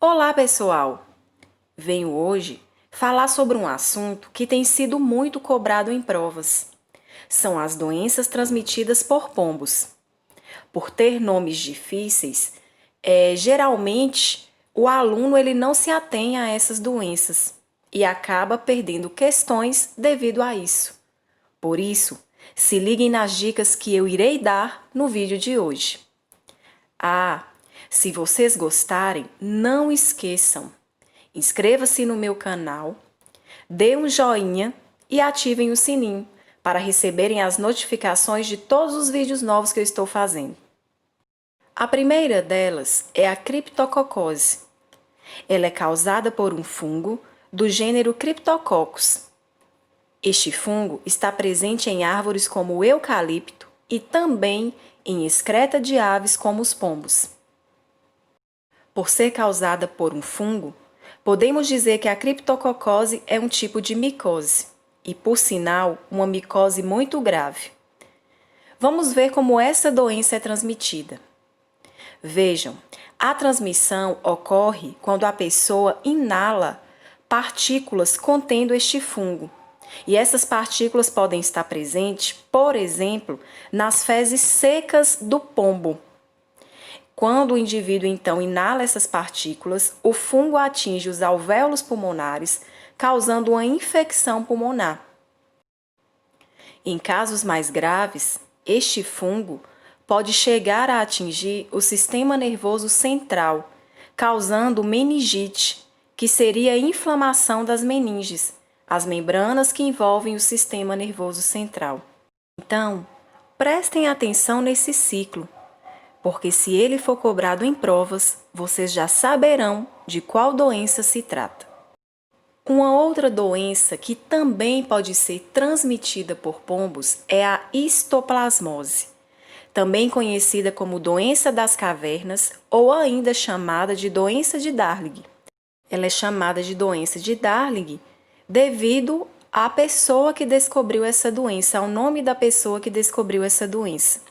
Olá, pessoal! Venho hoje falar sobre um assunto que tem sido muito cobrado em provas. São as doenças transmitidas por pombos. Por ter nomes difíceis, geralmente o aluno ele não se atém a essas doenças e acaba perdendo questões devido a isso. Por isso, se liguem nas dicas que eu irei dar no vídeo de hoje. Se vocês gostarem, não esqueçam, inscreva-se no meu canal, dê um joinha e ativem o sininho para receberem as notificações de todos os vídeos novos que eu estou fazendo. A primeira delas é a criptococose. Ela é causada por um fungo do gênero Cryptococcus. Este fungo está presente em árvores como o eucalipto e também em excreta de aves como os pombos. Por ser causada por um fungo, podemos dizer que a criptococose é um tipo de micose e, por sinal, uma micose muito grave. Vamos ver como essa doença é transmitida. Vejam, a transmissão ocorre quando a pessoa inala partículas contendo este fungo. E essas partículas podem estar presentes, por exemplo, nas fezes secas do pombo. Quando o indivíduo, então, inala essas partículas, o fungo atinge os alvéolos pulmonares, causando uma infecção pulmonar. Em casos mais graves, este fungo pode chegar a atingir o sistema nervoso central, causando meningite, que seria a inflamação das meninges, as membranas que envolvem o sistema nervoso central. Então, prestem atenção nesse ciclo, porque se ele for cobrado em provas, vocês já saberão de qual doença se trata. Uma outra doença que também pode ser transmitida por pombos é a histoplasmose, também conhecida como doença das cavernas ou ainda chamada de doença de Darling. Ela é chamada de doença de Darling devido à pessoa que descobriu essa doença, ao nome da pessoa que descobriu essa doença.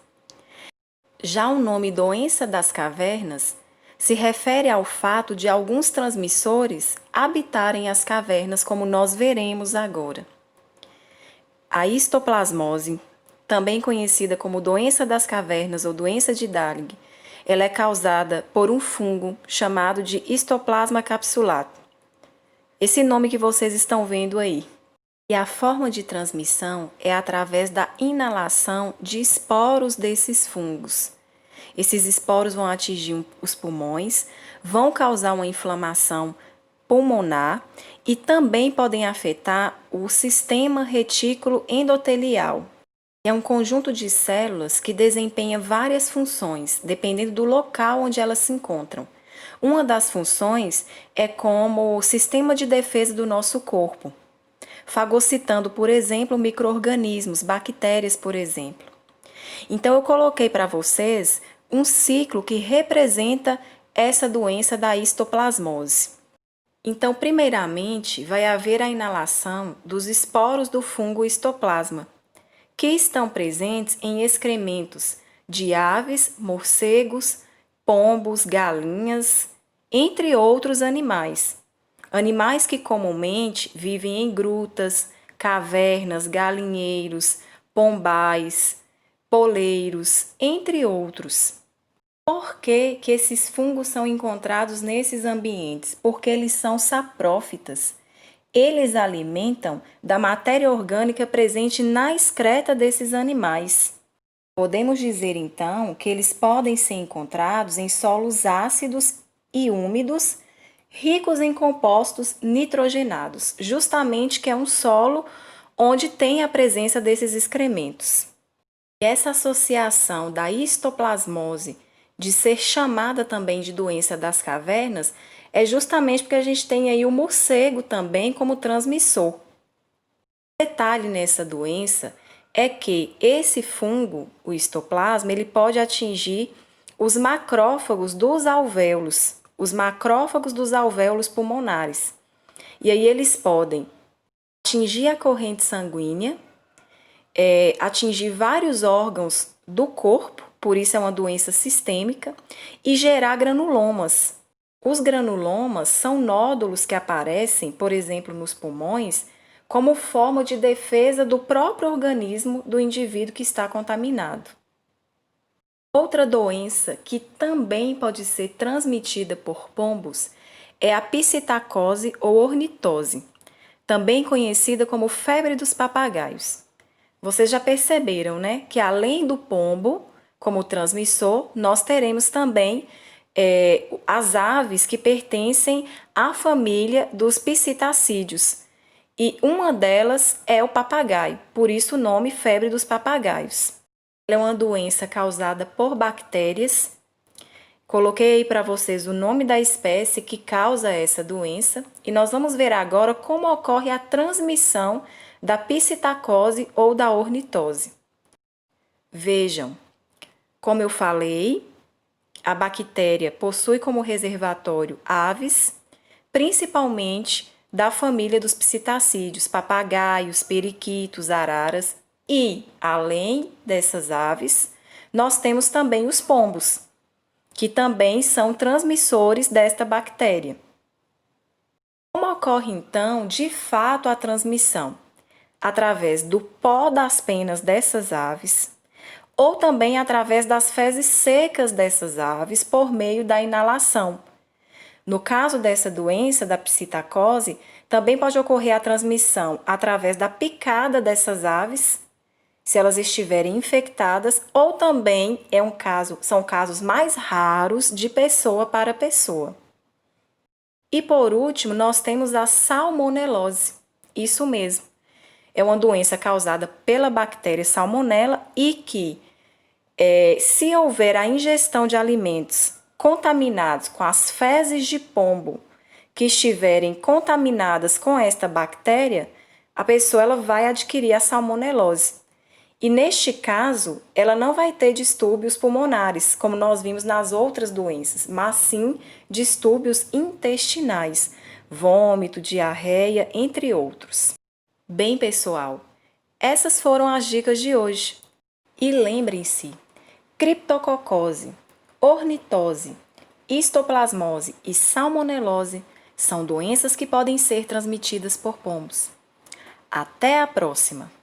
Já o nome doença das cavernas se refere ao fato de alguns transmissores habitarem as cavernas, como nós veremos agora. A histoplasmose, também conhecida como doença das cavernas ou doença de Darling, ela é causada por um fungo chamado de Histoplasma capsulatum. Esse nome que vocês estão vendo aí. E a forma de transmissão é através da inalação de esporos desses fungos. Esses esporos vão atingir os pulmões, vão causar uma inflamação pulmonar e também podem afetar o sistema retículo endotelial. É um conjunto de células que desempenha várias funções, dependendo do local onde elas se encontram. Uma das funções é como o sistema de defesa do nosso corpo, fagocitando, por exemplo, micro-organismos, bactérias, por exemplo. Então, eu coloquei para vocês um ciclo que representa essa doença da histoplasmose. Então, primeiramente, vai haver a inalação dos esporos do fungo histoplasma, que estão presentes em excrementos de aves, morcegos, pombos, galinhas, entre outros animais. Animais que comumente vivem em grutas, cavernas, galinheiros, pombais, poleiros, entre outros. Por que que esses fungos são encontrados nesses ambientes? Porque eles são saprófitas. Eles alimentam da matéria orgânica presente na excreta desses animais. Podemos dizer, então, que eles podem ser encontrados em solos ácidos e úmidos, ricos em compostos nitrogenados, justamente que é um solo onde tem a presença desses excrementos. Essa associação da histoplasmose de ser chamada também de doença das cavernas é justamente porque a gente tem aí o morcego também como transmissor. O detalhe nessa doença é que esse fungo, o histoplasma, ele pode atingir os macrófagos dos alvéolos, pulmonares. E aí eles podem atingir a corrente sanguínea, atingir vários órgãos do corpo, por isso é uma doença sistêmica, e gerar granulomas. Os granulomas são nódulos que aparecem, por exemplo, nos pulmões, como forma de defesa do próprio organismo do indivíduo que está contaminado. Outra doença que também pode ser transmitida por pombos é a psitacose ou ornitose, também conhecida como febre dos papagaios. Vocês já perceberam, né, que além do pombo como transmissor, nós teremos também as aves que pertencem à família dos psitacídeos. E uma delas é o papagaio, por isso o nome febre dos papagaios. Ela é uma doença causada por bactérias. Coloquei aí para vocês o nome da espécie que causa essa doença e nós vamos ver agora como ocorre a transmissão da psitacose ou da ornitose. Vejam, como eu falei, a bactéria possui como reservatório aves, principalmente da família dos psitacídeos, papagaios, periquitos, araras. E, além dessas aves, nós temos também os pombos, que também são transmissores desta bactéria. Como ocorre, então, de fato a transmissão? Através do pó das penas dessas aves, ou também através das fezes secas dessas aves por meio da inalação. No caso dessa doença, da psitacose, também pode ocorrer a transmissão através da picada dessas aves, se elas estiverem infectadas, ou também são casos mais raros de pessoa para pessoa. E por último, nós temos a salmonelose. Isso mesmo. É uma doença causada pela bactéria Salmonella e que, se houver a ingestão de alimentos contaminados com as fezes de pombo que estiverem contaminadas com esta bactéria, a pessoa ela vai adquirir a salmonelose. E neste caso, ela não vai ter distúrbios pulmonares, como nós vimos nas outras doenças, mas sim distúrbios intestinais, vômito, diarreia, entre outros. Bem, pessoal, essas foram as dicas de hoje. E lembrem-se, criptococose, ornitose, histoplasmose e salmonelose são doenças que podem ser transmitidas por pombos. Até a próxima!